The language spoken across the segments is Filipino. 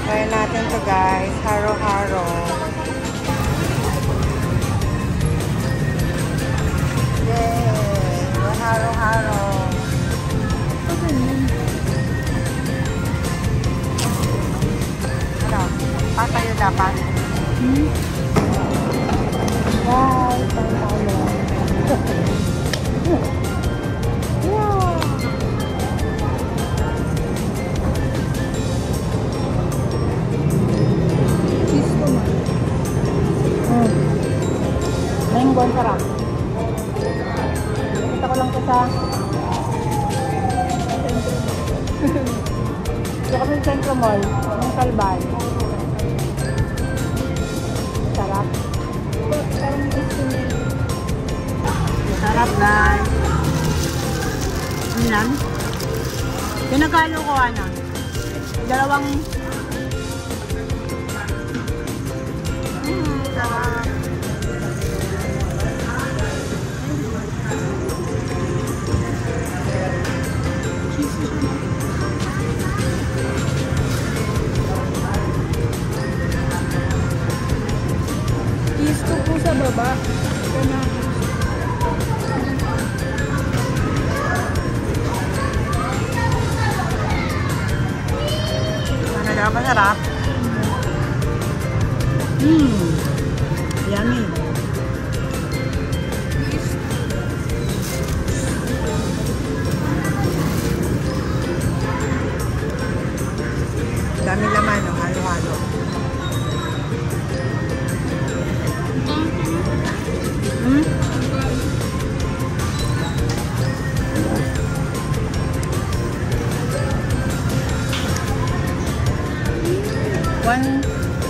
Try natin to guys. Haro-haro. Yay! Haro-haro. Ano? Patayo dapat? Wow! Patayo. Wow! Cheese ko man. Mango ang sarap. Nakita ko lang ko sa ito kami sa Centro Mall ng Salbay. Sarap. Sarap guys. Ano yan? Pinagalo ko ano? Dalawang sarap. Cheese ko po sa baba. Ano daw masarap? Yummy. Dami laman, no? Halo-halo.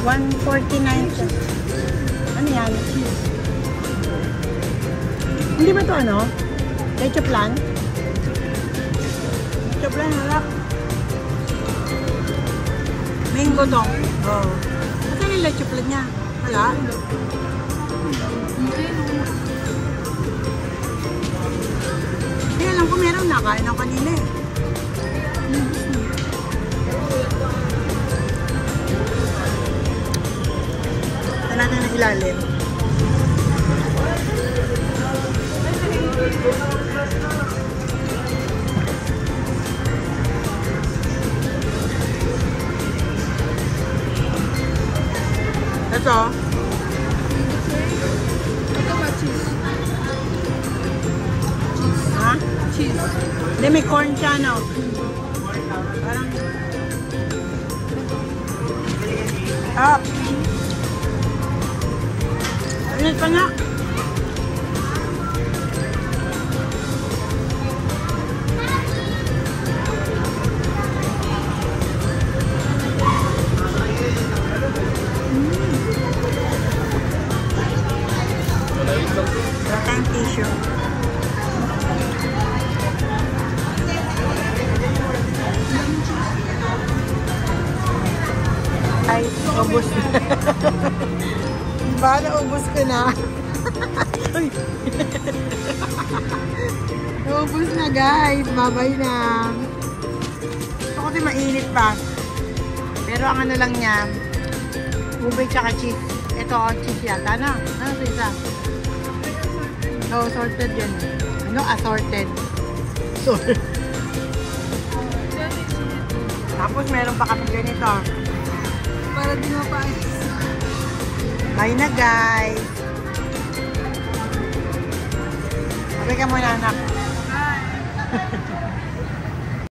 $149. Ano yan? Cheese. Hindi ba ito ano? Leche plan? Leche plan, harap. Mango dong. Oh. Saan yung leche plan niya? Wala? Hindi alam ko meron na. Kain ako kanina eh. Natin na ilalim. Ito. Ito ba cheese? Ha? Cheese. Hindi, may corn siya, no? Parang... Ah! Init pa nga. Wala tayong tissue. Ay, ubos na. Diba? Naubos ko na. Naubos na guys. Babay na. Ito kasi mainit pa. Pero ang ano lang niya, ube tsaka cheese. Ito, cheese yata. Ano? Ano ito isa? Oh, sorted yun. Ano? Assorted. Sorted. Tapos meron pa kami ganito. Para di mapais. Bye na guys. Sabi ka muna anak. Bye.